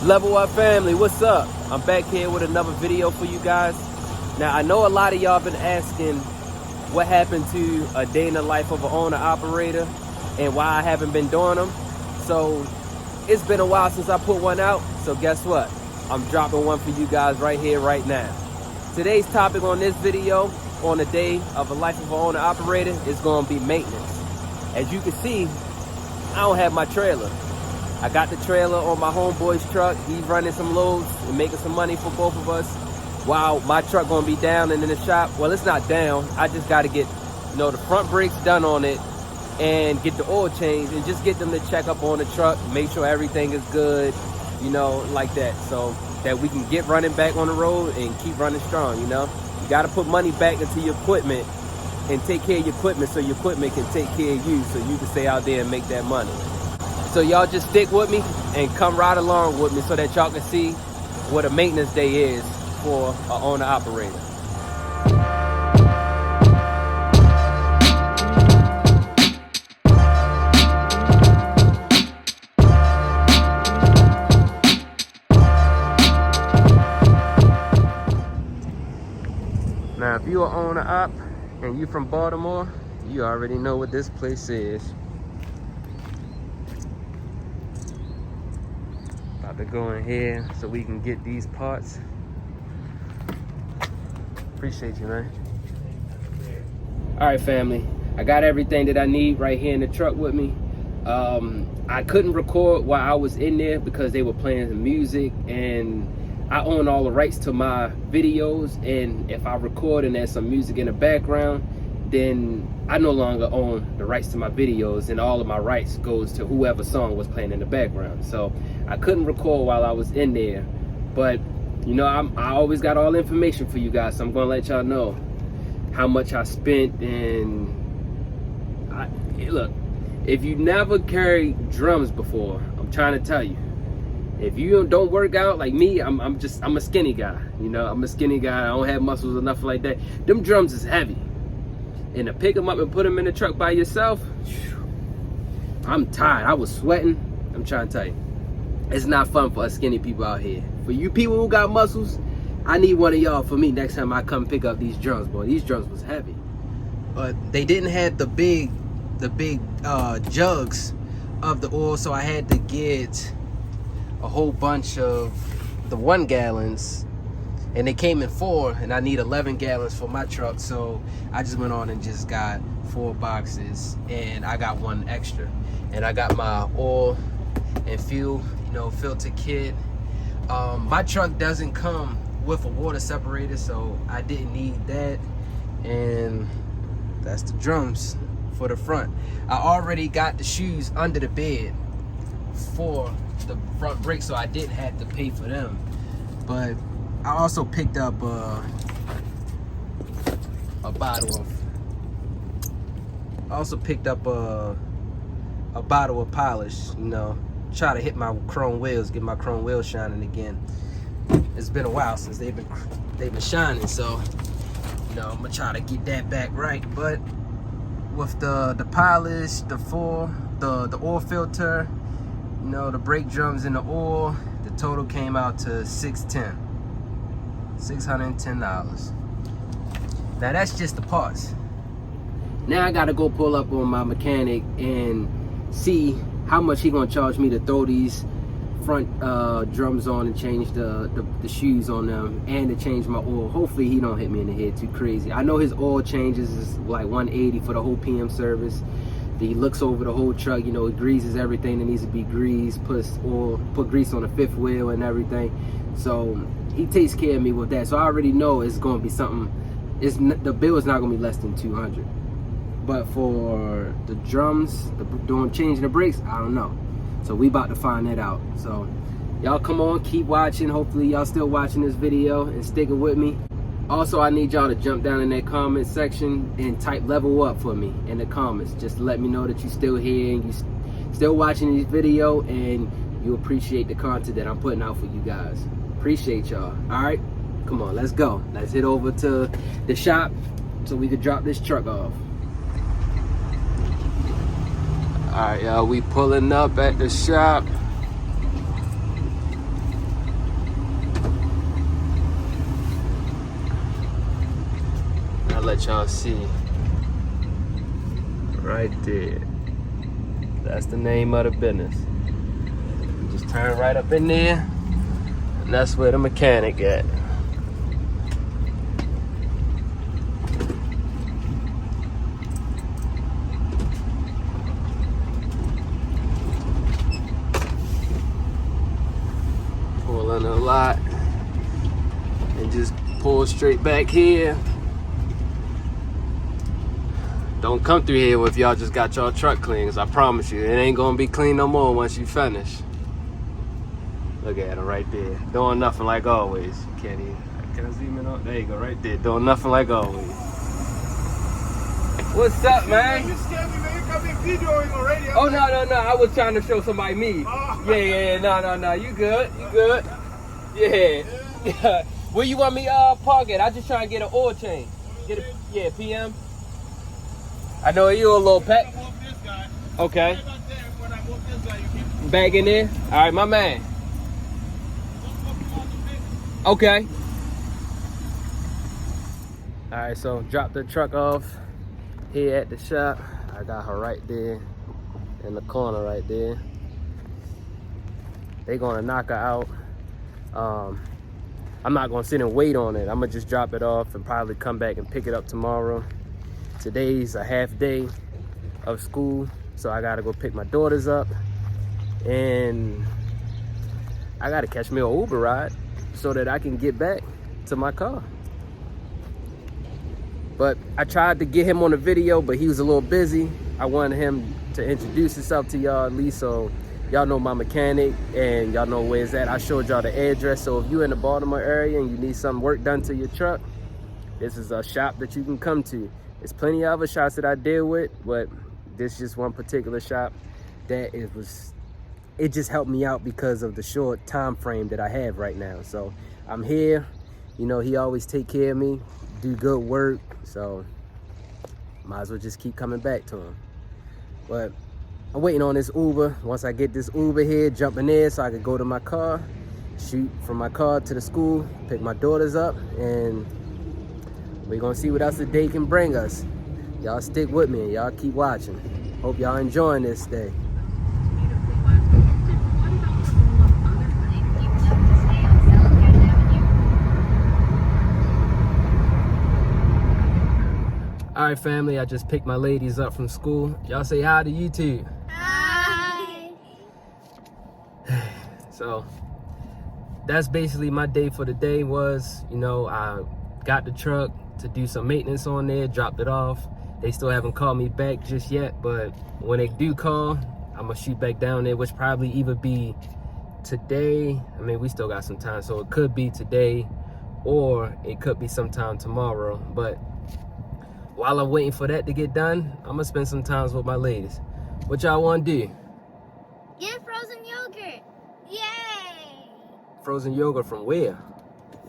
Level Up family, what's up? I'm back here with another video for you guys. Now, I know a lot of y'all been asking what happened to a day in the life of an owner-operator and why I haven't been doing them. So, it's been a while since I put one out, so guess what? I'm dropping one for you guys right here, right now. Today's topic on this video, on the day of a life of an owner-operator, is going to be maintenance. As you can see, I don't have my trailer. I got the trailer on my homeboy's truck. He's running some loads and making some money for both of us, while my truck gonna be down and in the shop. Well, it's not down. I just gotta get, the front brakes done on it and get the oil changed and just get them to check up on the truck, make sure everything is good, like that, so that we can get running back on the road and keep running strong. You gotta put money back into your equipment and take care of your equipment so your equipment can take care of you, so you can stay out there and make that money. So y'all just stick with me and come right along with me so that y'all can see what a maintenance day is for an owner-operator. Now, if you're an owner-op and you from Baltimore, you already know what this place is. About to go in here so we can get these parts. Appreciate you, man. All right, family. I got everything that I need right here in the truck with me. I couldn't record while I was in there because they were playing some music, and I own all the rights to my videos, and if I record and there's some music in the background, then I no longer own the rights to my videos, and all of my rights goes to whoever song was playing in the background. So I couldn't record while I was in there, but I always got all the information for you guys, so I'm gonna let y'all know how much I spent. And look, if you never carried drums before, I'm trying to tell you, if you don't work out like me, I'm a skinny guy. I'm a skinny guy. I don't have muscles enough like that. Them drums is heavy, and to pick them up and put them in the truck by yourself, I'm tired. I was sweating. I'm trying to tell you, it's not fun for us skinny people out here. For you people who got muscles, I need one of y'all for me next time I come pick up these drums, boy. These drums was heavy, but they didn't have the big jugs of the oil, so I had to get a whole bunch of the 1 gallons, and they came in 4, and I need 11 gallons for my truck, so I just went on and just got 4 boxes, and I got 1 extra, and I got my oil and fuel filter kit. My truck doesn't come with a water separator, so I didn't need that. And that's the drums for the front. I already got the shoes under the bed for the front brakes, so I didn't have to pay for them. But I also picked up a bottle of polish, try to hit my chrome wheels, get my chrome wheels shining again. It's been a while since they've been shining, so I'm gonna try to get that back right. But with the polish, the oil filter, the brake drums and the oil, the total came out to $610. Now that's just the parts. Now I gotta go pull up on my mechanic and see how much he gonna charge me to throw these front drums on and change the shoes on them, and to change my oil. Hopefully he don't hit me in the head too crazy. I know his oil changes is like $180 for the whole PM service. He looks over the whole truck, he greases everything that needs to be greased, put grease on the 5th wheel and everything. So he takes care of me with that. So I already know it's gonna be something. The bill is not gonna be less than $200. But for the drums, changing the brakes, I don't know. So we about to find that out. So y'all come on, keep watching. Hopefully y'all still watching this video and sticking with me. Also, I need y'all to jump down in that comment section and type level up for me in the comments. Just to let me know that you're still here and you still watching this video and you appreciate the content that I'm putting out for you guys. Appreciate y'all. All right, come on, let's go. Let's head over to the shop so we could drop this truck off. All right, y'all, we pulling up at the shop. let y'all see. Right there. That's the name of the business. Just turn right up in there, and that's where the mechanic at. Pull in a lot and just pull straight back here. Don't come through here if y'all just got y'all truck clean, 'cause I promise you, it ain't gonna be clean no more once you finish. Look at him right there, doing nothing like always. Can I zoom in on? There you go, right there, doing nothing like always. What's up, man? You scared me, man. You come in videoing already. Oh, no. I was trying to show somebody me. Oh. Yeah. No. You good. Yeah. Where you want me park at? I just trying to get an oil change. Yeah, PM. I know you a little pack. Okay. Back in there? All right, my man. Okay. All right, so drop the truck off here at the shop. I got her right there in the corner right there. They gonna knock her out. I'm not gonna sit and wait on it. I'm gonna just drop it off and probably come back and pick it up tomorrow. Today's a half day of school, so I gotta go pick my daughters up, and I gotta catch me an Uber ride so that I can get back to my car. But I tried to get him on the video, but he was a little busy. I wanted him to introduce himself to y'all at least, so y'all know my mechanic and y'all know where it's at. I showed y'all the address, so if you're in the Baltimore area and you need some work done to your truck, this is a shop that you can come to. There's plenty of other shops that I deal with, but this is just one particular shop that it just helped me out because of the short time frame that I have right now. So I'm here, you know, he always take care of me, do good work, so might as well just keep coming back to him. But I'm waiting on this Uber. Once I get this Uber here, jump in there so I can go to my car, shoot from my car to the school, pick my daughters up, and we're gonna see what else the day can bring us. Y'all stick with me and y'all keep watching. Hope y'all enjoying this day. All right, family, I just picked my ladies up from school. Y'all say hi to YouTube. Hi. So that's basically my day for the day was, you know, I got the truck to do some maintenance on there, dropped it off. They still haven't called me back just yet, but when they do call, I'm gonna shoot back down there, which probably either be today. I mean, we still got some time, so it could be today or it could be sometime tomorrow. But while I'm waiting for that to get done, I'm gonna spend some time with my ladies. What y'all wanna do? Get frozen yogurt. Yay. Frozen yogurt from where?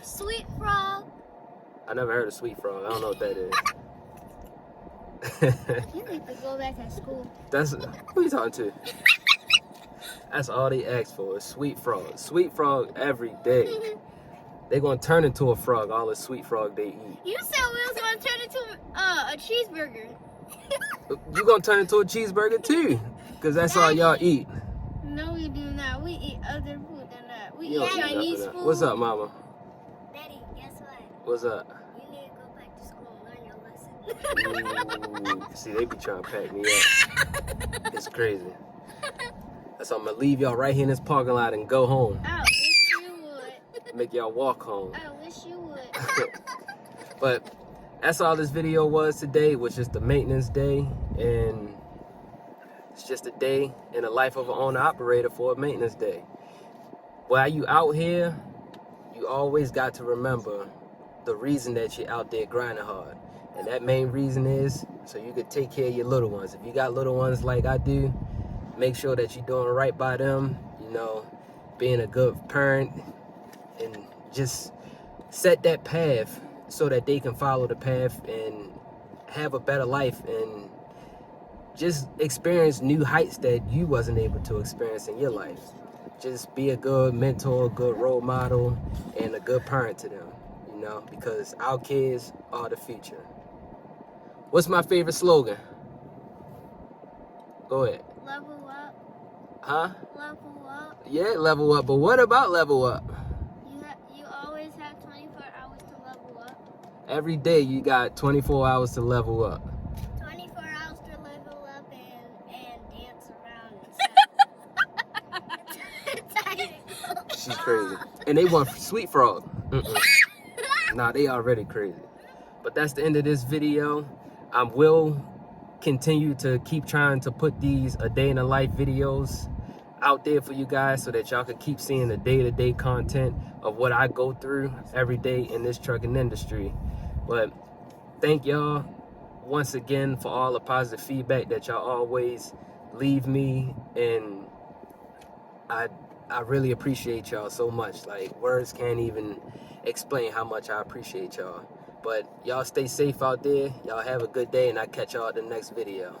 Sweet frog. I never heard of Sweet Frog. I don't know what that is. You need to go back to school. That's, who you talking to? That's all they ask for is Sweet Frog. Sweet Frog every day. They gonna turn into a frog, all the Sweet Frog they eat. You said we was gonna turn into a cheeseburger. You gonna turn into a cheeseburger too, cause that's all y'all eat. No, we do not. We eat other food than that. We You don't eat eat nothing Chinese of that. food. What's up, mama? Daddy, guess what? What's up? You need to go back to school and learn your lesson. Ooh, see, they be trying to pack me up. It's crazy. So I'm gonna leave y'all right here in this parking lot and go home. I wish you would. Make y'all walk home. I wish you would. But that's all this video was today, was just the maintenance day, and it's just a day in the life of an owner operator for a maintenance day. While you out here, you always got to remember the reason that you're out there grinding hard. And that main reason is so you could take care of your little ones. If you got little ones like I do, make sure that you're doing right by them, you know, being a good parent, and just set that path so that they can follow the path and have a better life and just experience new heights that you wasn't able to experience in your life. Just be a good mentor, a good role model, and a good parent to them, you know, because our kids are the future. What's my favorite slogan? Go ahead. Level up. Huh? Level up. Yeah, level up. But what about level up? You always have 24 hours to level up. Every day you got 24 hours to level up. 24 hours to level up and dance around and stuff. She's crazy. And they want Sweet Frog. Nah, they already crazy. But that's the end of this video. I will continue to keep trying to put these a day in the life videos out there for you guys so that y'all can keep seeing the day-to-day content of what I go through every day in this trucking industry. But thank y'all once again for all the positive feedback that y'all always leave me, and I really appreciate y'all so much. Like, words can't even explain how much I appreciate y'all. But y'all stay safe out there. Y'all have a good day, and I'll catch y'all at the next video.